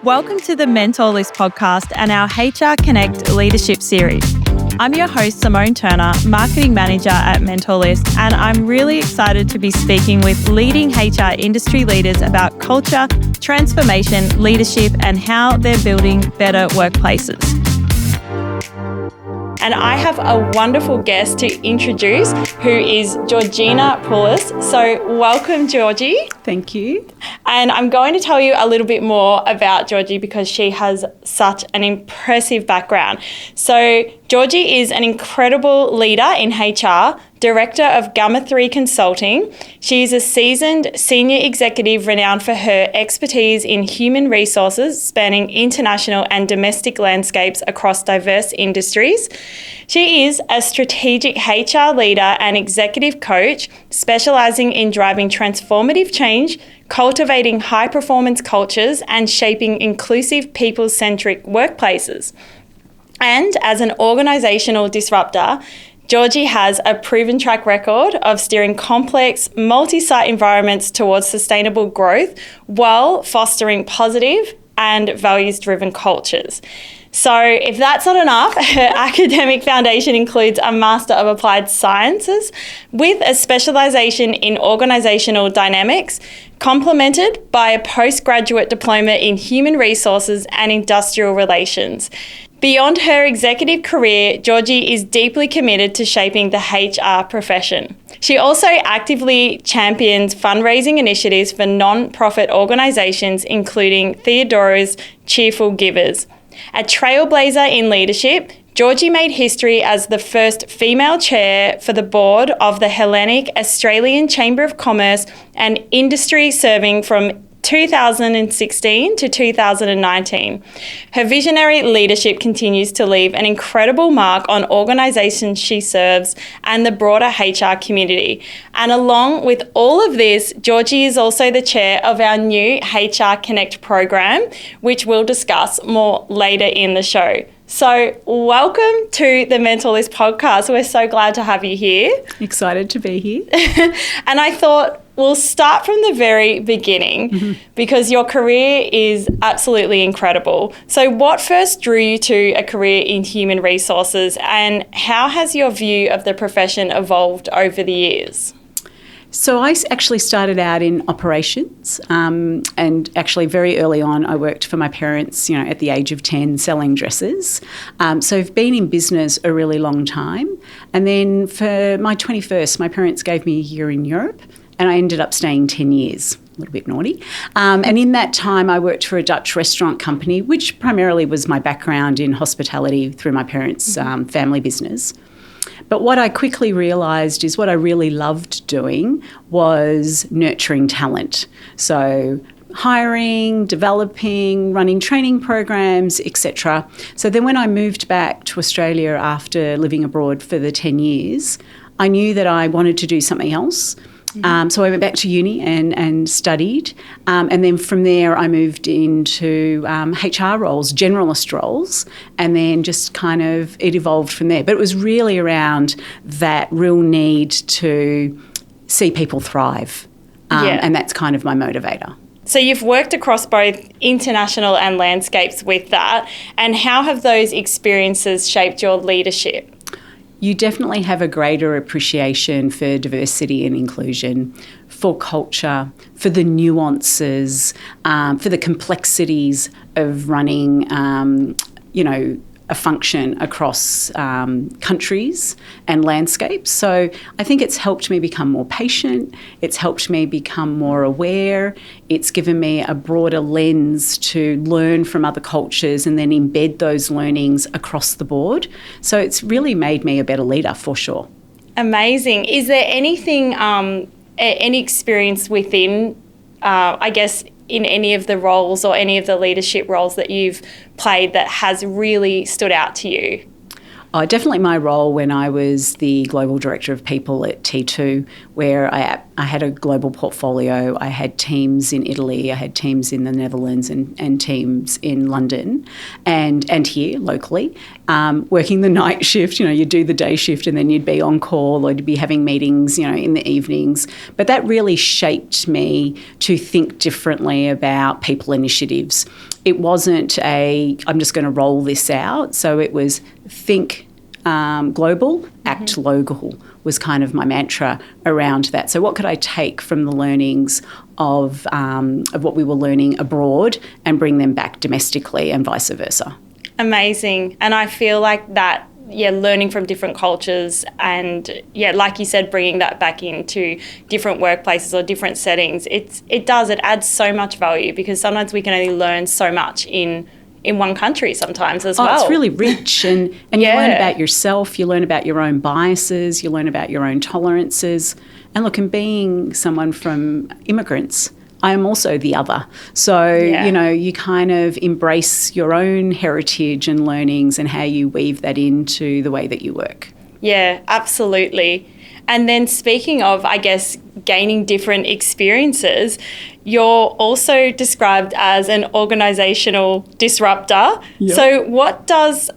Welcome to the Mentor List podcast and our HR Connect leadership series. I'm your host, Simone Turner, Marketing Manager at Mentor List, and I'm really excited to be speaking with leading HR industry leaders about culture, transformation, leadership, and how they're building better workplaces. And I have a wonderful guest to introduce who is Georgegina Poulos. So welcome, Georgie. Thank you. And I'm going to tell you a little bit more about Georgie because she has such an impressive background. So Georgie is an incredible leader in HR, Director of Gamma 3 Consulting. She is a seasoned senior executive renowned for her expertise in human resources spanning international and domestic landscapes across diverse industries. She is a strategic HR leader and executive coach, specialising in driving transformative change, cultivating high-performance cultures, and shaping inclusive, people-centric workplaces. And as an organisational disruptor, Georgie has a proven track record of steering complex, multi-site environments towards sustainable growth while fostering positive and values-driven cultures. So if that's not enough, her academic foundation includes a Master of Applied Sciences with a specialisation in Organisational Dynamics, complemented by a Postgraduate Diploma in Human Resources and Industrial Relations. Beyond her executive career, Georgie is deeply committed to shaping the HR profession. She also actively champions fundraising initiatives for non-profit organisations, including Theodora's Cheerful Givers. A trailblazer in leadership, Georgie made history as the first female chair for the board of the Hellenic Australian Chamber of Commerce and Industry, serving from 2016 to 2019. Her visionary leadership continues to leave an incredible mark on organisations she serves and the broader HR community. And along with all of this, Georgie is also the chair of our new HR Connect program, which we'll discuss more later in the show. So welcome to the Mentor List podcast. We're so glad to have you here. Excited to be here. And I thought we'll start from the very beginning because your career is absolutely incredible. So what first drew you to a career in human resources, and how has your view of the profession evolved over the years? So I actually started out in operations, and actually very early on I worked for my parents, at the age of 10 selling dresses. So I've been in business a really long time. And then for my 21st, my parents gave me a year in Europe and I ended up staying 10 years. A little bit naughty. And in that time, I worked for a Dutch restaurant company, which primarily was my background in hospitality through my parents' family business. But what I quickly realised is what I really loved doing was nurturing talent. So hiring, developing, running training programs, etc. So then when I moved back to Australia after living abroad for the 10 years, I knew that I wanted to do something else. So I went back to uni and studied, and then from there I moved into HR roles, generalist roles, and then just kind of it evolved from there. But it was really around that real need to see people thrive, and that's kind of my motivator. So you've worked across both international and landscapes with that, and how have those experiences shaped your leadership? You definitely have a greater appreciation for diversity and inclusion, for culture, for the nuances, for the complexities of running, a function across countries and landscapes. So I think it's helped me become more patient. It's helped me become more aware. It's given me a broader lens to learn from other cultures and then embed those learnings across the board. So it's really made me a better leader for sure. Amazing. Is there anything, any experience within, in any of the roles or any of the leadership roles that you've played that has really stood out to you? Definitely my role when I was the Global Director of People at T2, where I I had a global portfolio. I had teams in Italy, I had teams in the Netherlands and teams in London and here locally, working the night shift. You'd do the day shift and then you'd be on call or you'd be having meetings, in the evenings. But that really shaped me to think differently about people initiatives. It wasn't I'm just going to roll this out. So it was think global, act local was kind of my mantra around that. So what could I take from the learnings of what we were learning abroad and bring them back domestically and vice versa? Amazing. And I feel like that, learning from different cultures and, like you said, bringing that back into different workplaces or different settings, it adds so much value, because sometimes we can only learn so much in one country sometimes as well. It's really rich and you learn about yourself, you learn about your own biases, you learn about your own tolerances. And look, and being someone from immigrants, I am also the other. So, you kind of embrace your own heritage and learnings and how you weave that into the way that you work. Yeah, absolutely. And then speaking of, I guess, gaining different experiences, you're also described as an organisational disruptor. Yep. So what does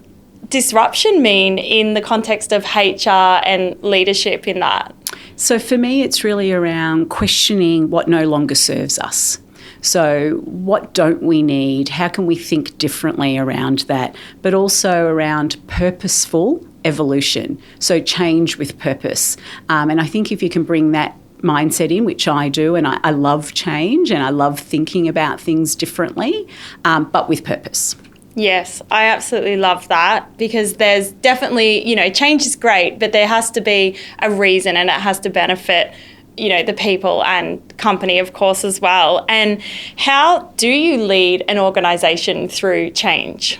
disruption mean in the context of HR and leadership in that? So for me, it's really around questioning what no longer serves us. So what don't we need? How can we think differently around that? But also around purposeful evolution, so change with purpose. And I think if you can bring that mindset in, which I do, and I love change and I love thinking about things differently, but with purpose. Yes, I absolutely love that, because there's definitely, change is great, but there has to be a reason and it has to benefit, the people and company, of course, as well. And how do you lead an organisation through change?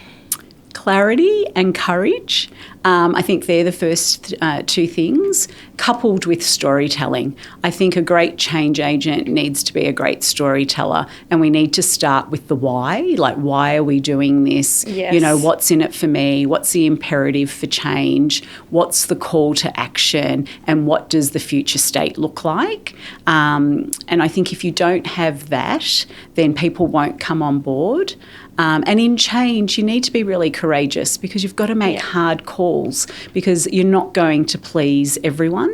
Clarity and courage. I think they're the first two things, coupled with storytelling. I think a great change agent needs to be a great storyteller, and we need to start with the why, like why are we doing this? Yes. What's in it for me? What's the imperative for change? What's the call to action? And what does the future state look like? And I think if you don't have that, then people won't come on board. And in change, you need to be really courageous, because you've got to make hard calls, because you're not going to please everyone.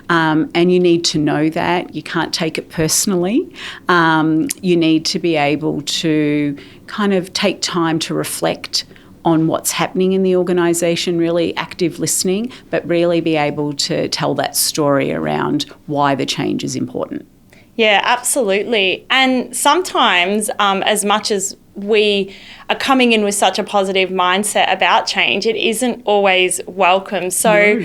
And you need to know that. You can't take it personally. You need to be able to kind of take time to reflect on what's happening in the organisation, really active listening, but really be able to tell that story around why the change is important. Yeah, absolutely. And sometimes, as much as we are coming in with such a positive mindset about change, it isn't always welcome. So,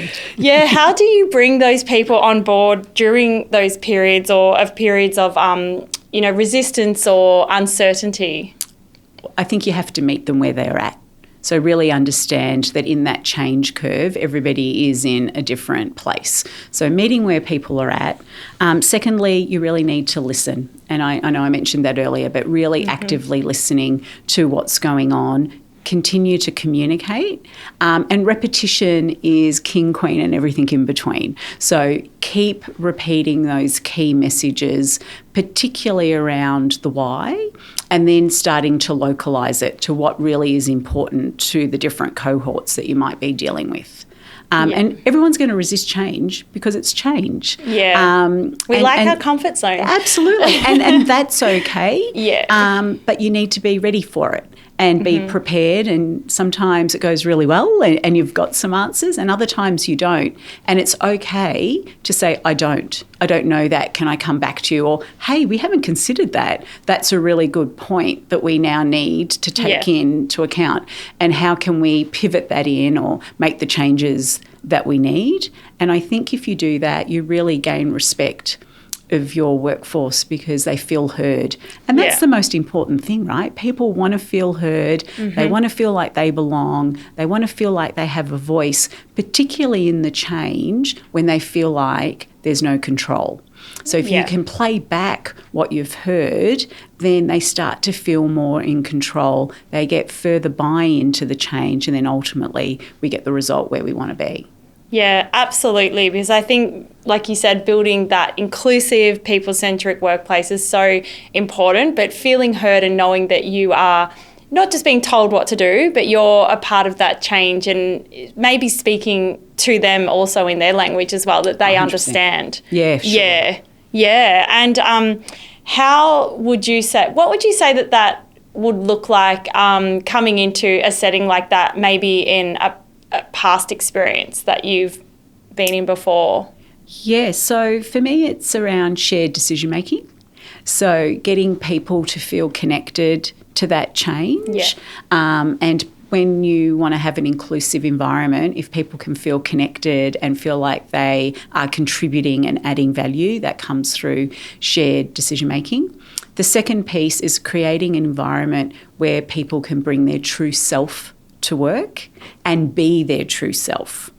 how do you bring those people on board during those periods of resistance or uncertainty? I think you have to meet them where they're at. So really understand that in that change curve, everybody is in a different place. So meeting where people are at. Secondly, you really need to listen. And I know I mentioned that earlier, but really actively listening to what's going on. Continue to communicate. And repetition is king, queen, and everything in between. So keep repeating those key messages, particularly around the why, and then starting to localise it to what really is important to the different cohorts that you might be dealing with. And everyone's going to resist change because it's change. Yeah. We like our comfort zone. Absolutely. and that's okay. Yeah. But you need to be ready for it and be prepared. And sometimes it goes really well and you've got some answers, and other times you don't. And it's okay to say, I don't know that. Can I come back to you? Or, hey, we haven't considered that. That's a really good point that we now need to take into account. And how can we pivot that in or make the changes that we need? And I think if you do that, you really gain respect of your workforce because they feel heard. And that's the most important thing, right? People want to feel heard. They want to feel like they belong. They want to feel like they have a voice, particularly in the change when they feel like there's no control. So if you can play back what you've heard, then they start to feel more in control. They get further buy-in to the change, and then ultimately we get the result where we want to be. Yeah, absolutely. Because I think, like you said, building that inclusive, people-centric workplace is so important, but feeling heard and knowing that you are not just being told what to do, but you're a part of that change and maybe speaking to them also in their language as well, that they 100%. Understand. Yeah, sure. Yeah. And what would you say that would look like coming into a setting like that, maybe in a past experience that you've been in before? Yeah, so for me it's around shared decision making. So getting people to feel connected to that change. And when you want to have an inclusive environment, if people can feel connected and feel like they are contributing and adding value, that comes through shared decision making. The second piece is creating an environment where people can bring their true self to work and be their true self.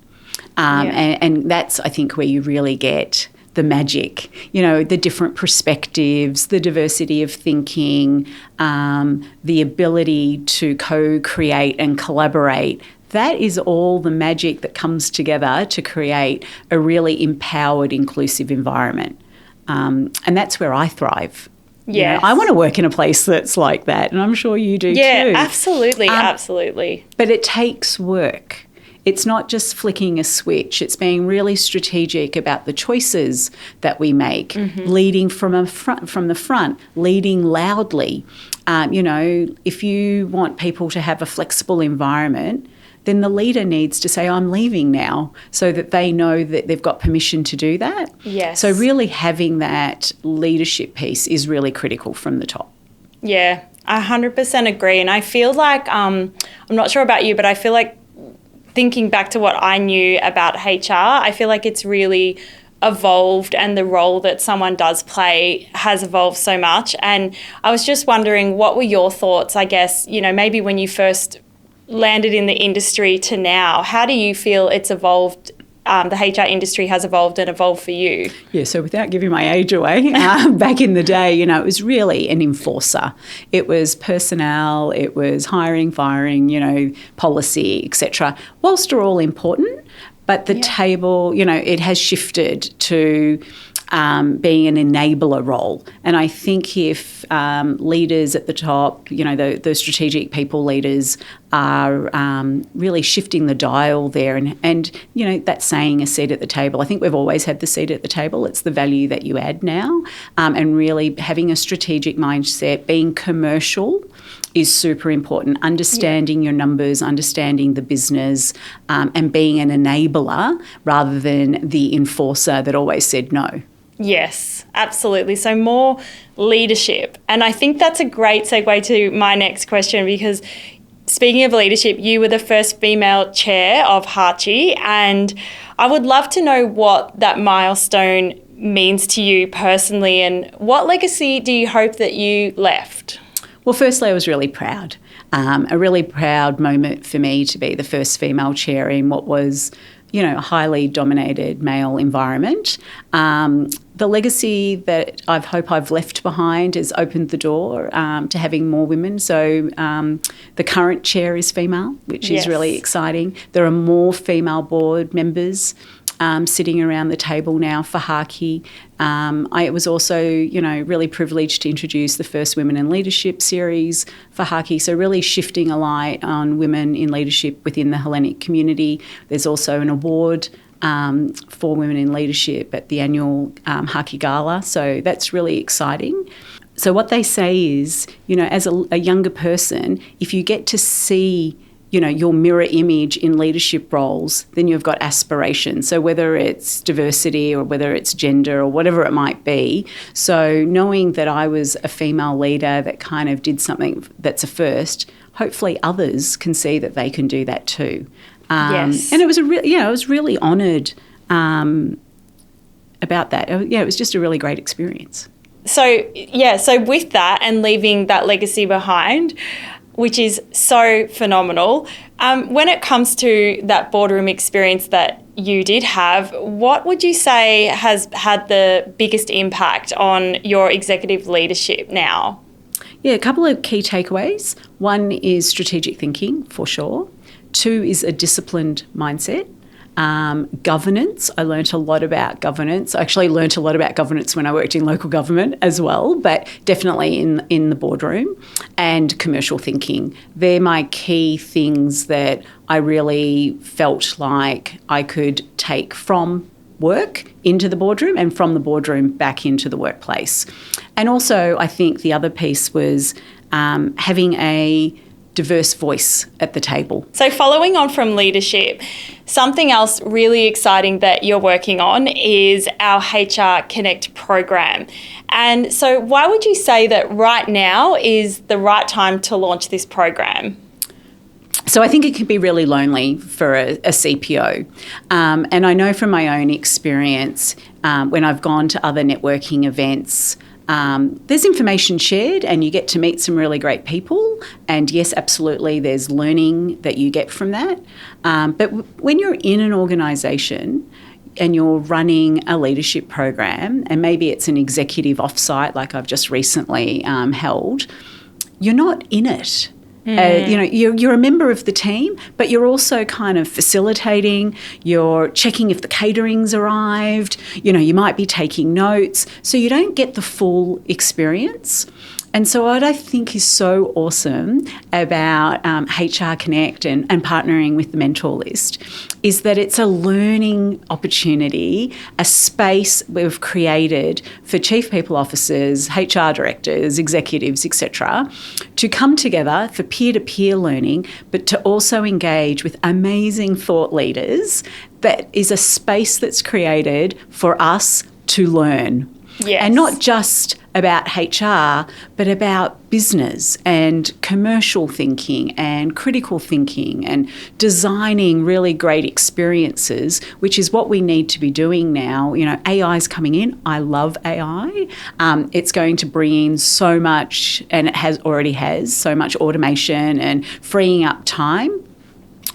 And that's, I think, where you really get the magic, the different perspectives, the diversity of thinking, the ability to co-create and collaborate. That is all the magic that comes together to create a really empowered, inclusive environment. And that's where I thrive. Yes. I want to work in a place that's like that, and I'm sure you do too. Yeah, absolutely. But it takes work. It's not just flicking a switch. It's being really strategic about the choices that we make, leading from the front, leading loudly. If you want people to have a flexible environment, then the leader needs to say, I'm leaving now, so that they know that they've got permission to do that. Yes. So really having that leadership piece is really critical from the top. Yeah, I 100% agree. And I feel like, I'm not sure about you, but I feel like thinking back to what I knew about HR, I feel like it's really evolved, and the role that someone does play has evolved so much. And I was just wondering, what were your thoughts, I guess, maybe when you first landed in the industry to now? How do you feel it's evolved? The HR industry has evolved and evolved for you. Yeah, so without giving my age away, back in the day, it was really an enforcer. It was personnel, it was hiring, firing, policy, etc. Whilst they're all important, but the table, it has shifted to being an enabler role. And I think if leaders at the top, the strategic people leaders are really shifting the dial there, and that saying, a seat at the table. I think we've always had the seat at the table. It's the value that you add now, and really having a strategic mindset, being commercial is super important. Understanding your numbers, understanding the business, and being an enabler rather than the enforcer that always said no. Yes, absolutely. So more leadership. And I think that's a great segue to my next question, because speaking of leadership, you were the first female chair of Hachi, and I would love to know what that milestone means to you personally, and what legacy do you hope that you left? Well, firstly, I was really proud. A really proud moment for me to be the first female chair in what was, a highly dominated male environment. The legacy that I hope I've left behind has opened the door to having more women. So the current chair is female, which is really exciting. There are more female board members sitting around the table now for Hachi. I was also, really privileged to introduce the first Women in Leadership series for Hachi, so really shifting a light on women in leadership within the Hellenic community. There's also an award for women in leadership at the annual Hachi Gala, so that's really exciting. So what they say is, as a younger person, if you get to see your mirror image in leadership roles, then you've got aspirations. So whether it's diversity or whether it's gender or whatever it might be. So knowing that I was a female leader that kind of did something that's a first, hopefully others can see that they can do that too. Yes. And it was I was really honoured about that. It was just a really great experience. So with that and leaving that legacy behind, which is so phenomenal. When it comes to that boardroom experience that you did have, what would you say has had the biggest impact on your executive leadership now? Yeah, a couple of key takeaways. One is strategic thinking, for sure. Two is a disciplined mindset. Governance. I learnt a lot about governance. I actually learnt a lot about governance when I worked in local government as well, but definitely in the boardroom, and commercial thinking. They're my key things that I really felt like I could take from work into the boardroom and from the boardroom back into the workplace. And also, I think the other piece was having a diverse voice at the table. So following on from leadership, something else really exciting that you're working on is our HR Connect program. And so why would you say that right now is the right time to launch this program? So I think it can be really lonely for a CPO. And I know from my own experience, when I've gone to other networking events, there's information shared and you get to meet some really great people. And yes, absolutely, there's learning that you get from that. But when you're in an organisation and you're running a leadership program, and maybe it's an executive offsite like I've just recently held, you're not in it. You're a member of the team, but you're also kind of facilitating, you're checking if the catering's arrived, you might be taking notes, so you don't get the full experience. And so what I think is so awesome about HR Connect and partnering with the Mentor List is that it's a learning opportunity, a space we've created for chief people officers, HR directors, executives, etc., to come together for peer-to-peer learning, but to also engage with amazing thought leaders. That is a space that's created for us to learn. Yes. And not just about HR, but about business and commercial thinking and critical thinking and designing really great experiences, which is what we need to be doing now. AI is coming in. I love AI. It's going to bring in so much, and it already has so much automation and freeing up time.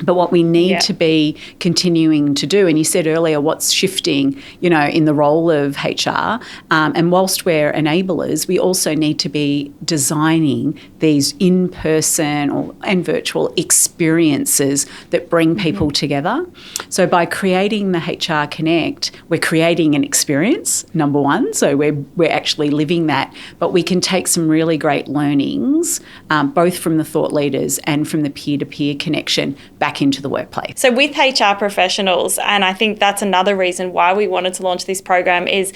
But what we need to be continuing to do, and you said earlier what's shifting, in the role of HR, and whilst we're enablers, we also need to be designing these in-person and virtual experiences that bring people together. So by creating the HR Connect, we're creating an experience, number one, so we're actually living that, but we can take some really great learnings, both from the thought leaders and from the peer-to-peer connection back into the workplace. So with HR professionals, and I think that's another reason why we wanted to launch this program, is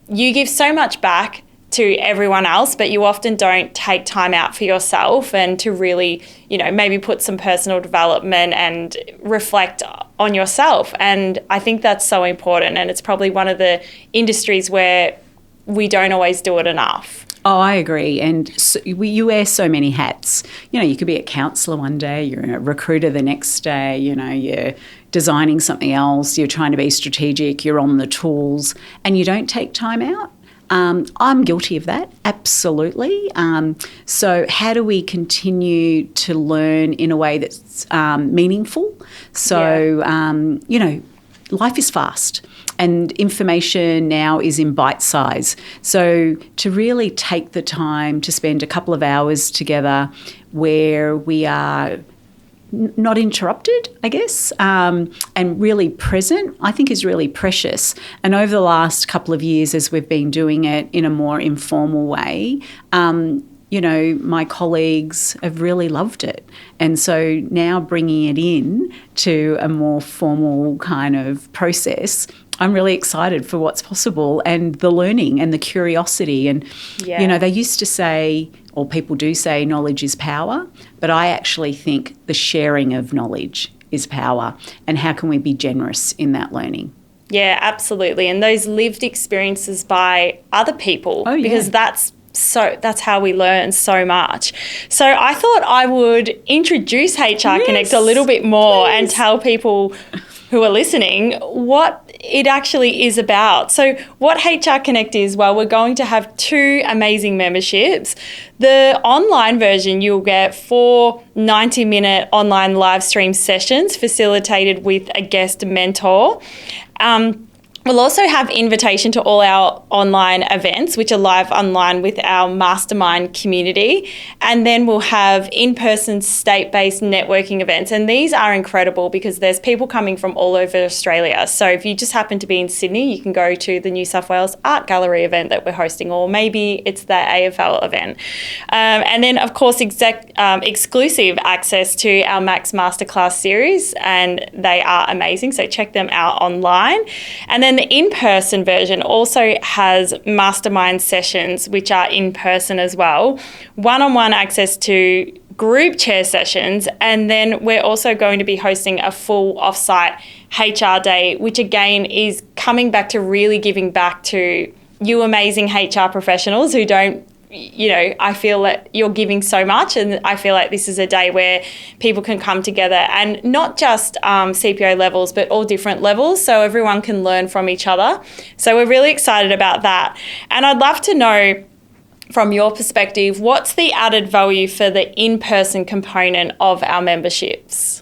you give so much back to everyone else, but you often don't take time out for yourself and to really, maybe put some personal development and reflect on yourself. And I think that's so important. And it's probably one of the industries where we don't always do it enough. Oh, I agree. And you wear so many hats. You could be a counsellor one day, you're a recruiter the next day, you're designing something else, you're trying to be strategic, you're on the tools, and you don't take time out. I'm guilty of that, absolutely. So how do we continue to learn in a way that's meaningful? So, life is fast. And information now is in bite size. So to really take the time to spend a couple of hours together where we are not interrupted, I guess, and really present, I think is really precious. And over the last couple of years, as we've been doing it in a more informal way, my colleagues have really loved it. And so now bringing it in to a more formal kind of process, I'm really excited for what's possible and the learning and the curiosity. And, they used to say, or people do say, knowledge is power, but I actually think the sharing of knowledge is power. And how can we be generous in that learning? Yeah, absolutely. And those lived experiences by other people, because that's how we learn so much. So I thought I would introduce HR Connect a little bit more and tell people who are listening what it actually is about. So what HR Connect is, well, we're going to have 2 amazing memberships. The online version, you'll get 4 90-minute online live stream sessions facilitated with a guest mentor. We'll also have invitation to all our online events, which are live online with our mastermind community. And then we'll have in-person state-based networking events. And these are incredible because there's people coming from all over Australia. So if you just happen to be in Sydney, you can go to the New South Wales Art Gallery event that we're hosting, or maybe it's the AFL event. And then, of course, exclusive access to our Max Masterclass series, and they are amazing. So check them out online. And then the in-person version also has mastermind sessions, which are in person as well, one-on-one access to group chair sessions, and then we're also going to be hosting a full off-site HR day, which again is coming back to really giving back to you amazing HR professionals who don't, I feel that you're giving so much, and I feel like this is a day where people can come together, and not just CPO levels, but all different levels, so everyone can learn from each other. So we're really excited about that. And I'd love to know, from your perspective, what's the added value for the in-person component of our memberships?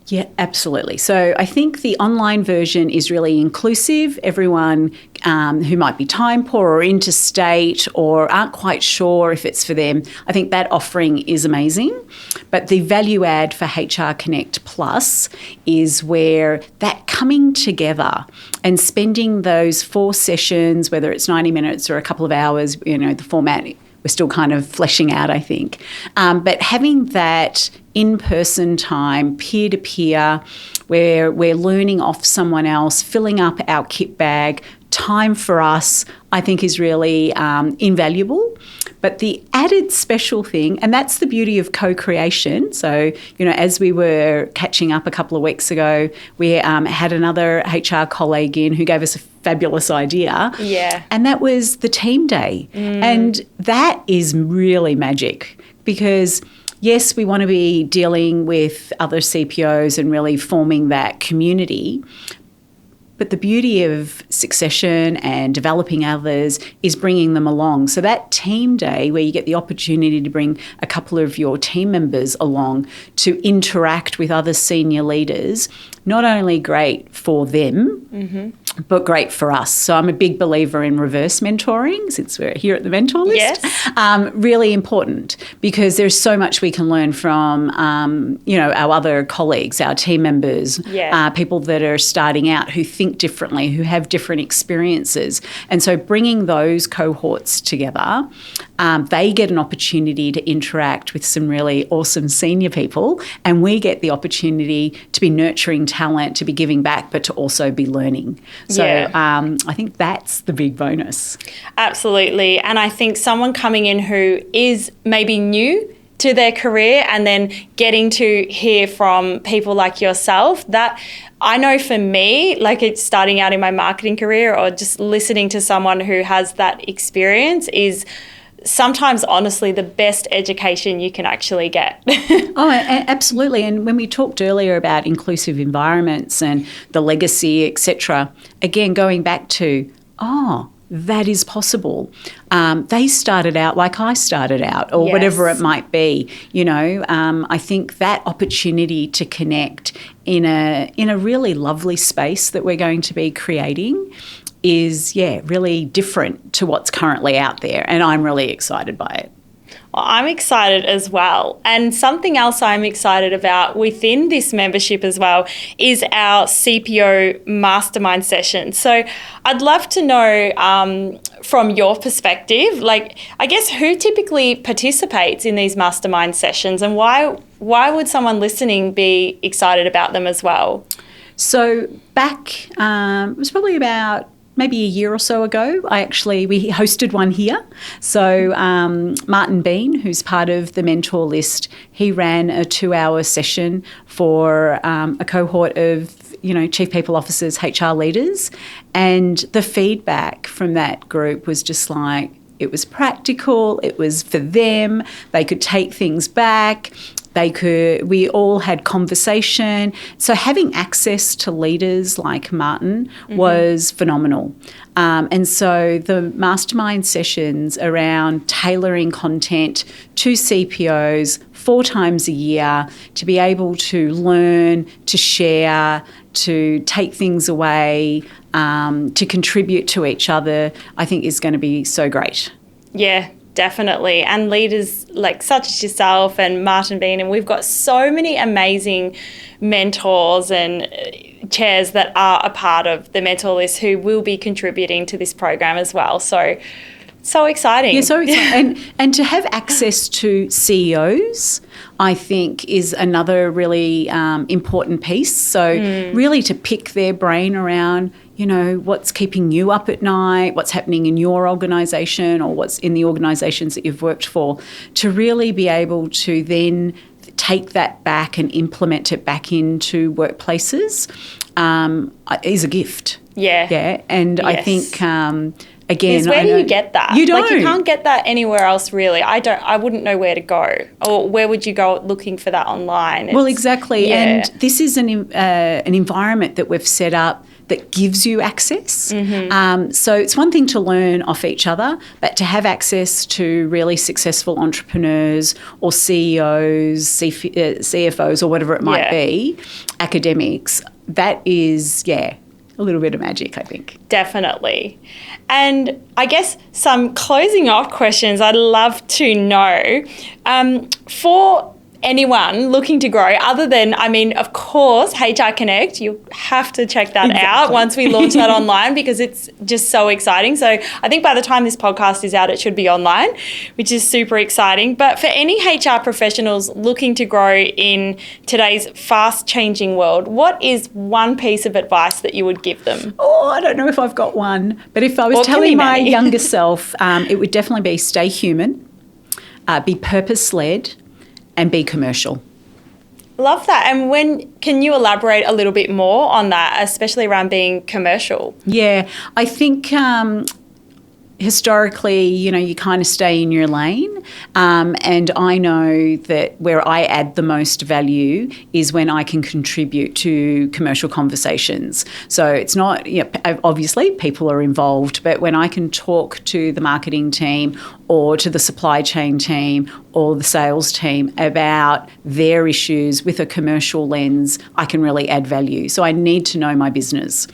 Yeah, absolutely. So I think the online version is really inclusive. Everyone who might be time poor or interstate or aren't quite sure if it's for them, I think that offering is amazing. But the value add for HR Connect Plus is where that coming together and spending those 4 sessions, whether it's 90 minutes or a couple of hours, the format we're still kind of fleshing out, I think. But having that in-person time, peer-to-peer, where we're learning off someone else, filling up our kit bag, time for us, I think is really invaluable. But the added special thing, and that's the beauty of co-creation. So, as we were catching up a couple of weeks ago, we had another HR colleague in who gave us a fabulous idea. Yeah. And that was the team day. And that is really magic because, yes, we want to be dealing with other CPOs and really forming that community. But the beauty of succession and developing others is bringing them along. So that team day where you get the opportunity to bring a couple of your team members along to interact with other senior leaders, not only great for them, but great for us. So I'm a big believer in reverse mentoring, since we're here at the mentor list. Yes. Really important because there's so much we can learn from, our other colleagues, our team members, people that are starting out who think differently, who have different experiences. And so bringing those cohorts together, they get an opportunity to interact with some really awesome senior people, and we get the opportunity to be nurturing talent, to be giving back, but to also be learning. So I think that's the big bonus. Absolutely. And I think someone coming in who is maybe new to their career and then getting to hear from people like yourself, that I know for me, like it's starting out in my marketing career or just listening to someone who has that experience is sometimes, honestly, the best education you can actually get. Oh, absolutely. And when we talked earlier about inclusive environments and the legacy, etc., again, going back to, that is possible. They started out like I started out, or whatever it might be. I think that opportunity to connect in a really lovely space that we're going to be creating is, really different to what's currently out there, and I'm really excited by it. Well, I'm excited as well. And something else I'm excited about within this membership as well is our CPO mastermind session. So I'd love to know from your perspective, I guess who typically participates in these mastermind sessions, and why would someone listening be excited about them as well? So back, it was probably about maybe a year or so ago, we hosted one here. So Martin Bean, who's part of the mentor list, he ran a 2-hour session for a cohort of chief people officers, HR leaders, and the feedback from that group was just like, it was practical, it was for them, they could take things back. We all had conversation. So having access to leaders like Martin was phenomenal. And so the mastermind sessions around tailoring content to CPOs 4 times a year to be able to learn, to share, to take things away, to contribute to each other, I think is going to be so great. Yeah, definitely. And leaders like such as yourself and Martin Bean, and we've got so many amazing mentors and chairs that are a part of the mentor list who will be contributing to this program as well. So exciting. Yeah, so exciting. And to have access to CEOs, I think, is another really important piece. So really to pick their brain around, what's keeping you up at night, what's happening in your organisation or what's in the organisations that you've worked for, to really be able to then take that back and implement it back into workplaces is a gift. Yeah. Yeah. And yes. I think... Again, where do you get that? You don't. Like, you can't get that anywhere else, really. I wouldn't know where to go, or where would you go looking for that online? Well, exactly. Yeah. And this is an environment that we've set up that gives you access. Mm-hmm. So it's one thing to learn off each other, but to have access to really successful entrepreneurs or CEOs, CFOs, or whatever it might be, academics, that is, a little bit of magic, I think. Definitely. And I guess some closing off questions I'd love to know. For anyone looking to grow, other than, of course, HR Connect, you have to check that out once we launch that online, because it's just so exciting. So I think by the time this podcast is out, it should be online, which is super exciting. But for any HR professionals looking to grow in today's fast-changing world, what is one piece of advice that you would give them? Oh, I don't know if I've got one, but if I was telling my younger self, it would definitely be stay human, be purpose-led, and be commercial. Love that. And can you elaborate a little bit more on that, especially around being commercial? Yeah, I think historically, you kind of stay in your lane. And I know that where I add the most value is when I can contribute to commercial conversations. So it's not, obviously people are involved, but when I can talk to the marketing team or to the supply chain team or the sales team about their issues with a commercial lens, I can really add value. So I need to know my business.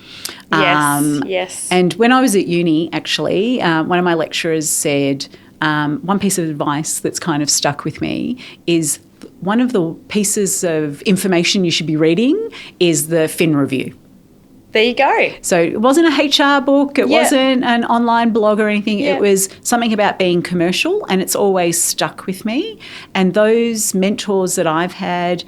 Yes. And when I was at uni, actually, one of my lecturers said, one piece of advice that's kind of stuck with me is one of the pieces of information you should be reading is the Fin Review. There you go. So it wasn't a HR book, it wasn't an online blog or anything, it was something about being commercial, and it's always stuck with me. And those mentors that I've had,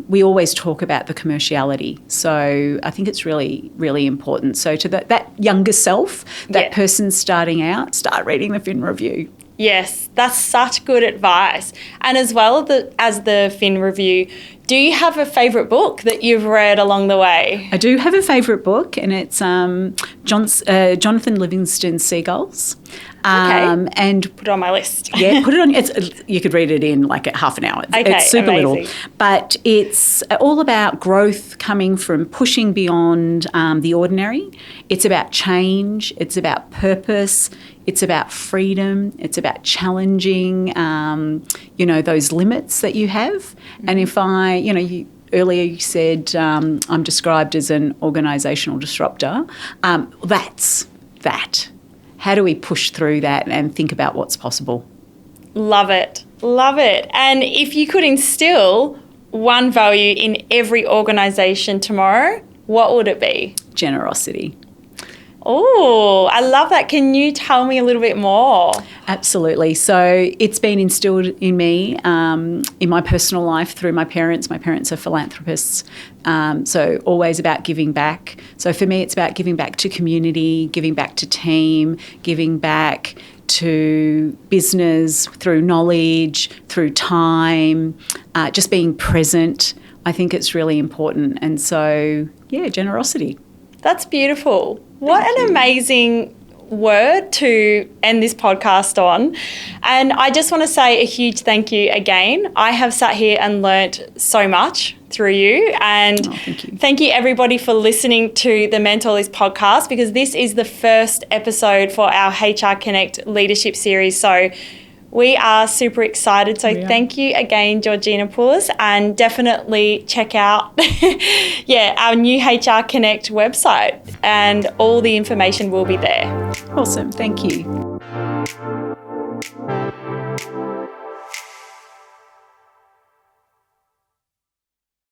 we always talk about the commerciality. So I think it's really, really important. So to that younger self, that person starting out, start reading the Fin Review. Yes, that's such good advice. And as well as the Fin Review, do you have a favourite book that you've read along the way? I do have a favourite book, and it's Jonathan Livingston Seagull's. And put it on my list. Yeah, put it on. You could read it in like half an hour. It's super little, but it's all about growth coming from pushing beyond the ordinary. It's about change. It's about purpose. It's about freedom. It's about challenging, those limits that you have. And if earlier you said I'm described as an organisational disruptor. That's that. How do we push through that and think about what's possible? Love it. Love it. And if you could instill one value in every organisation tomorrow, what would it be? Generosity. Oh, I love that. Can you tell me a little bit more? Absolutely. So it's been instilled in me in my personal life through my parents. My parents are philanthropists, so always about giving back. So for me, it's about giving back to community, giving back to team, giving back to business through knowledge, through time, just being present. I think it's really important. And so, generosity. That's beautiful. What an amazing word to end this podcast on. And I just want to say a huge thank you again. I have sat here and learnt so much through you. And thank you everybody for listening to the Mentor List podcast, because this is the first episode for our HR Connect leadership series. So We are super excited. So thank you again, Georgegina Poulos, and definitely check out our new HR Connect website, and all the information will be there. Awesome. Thank you.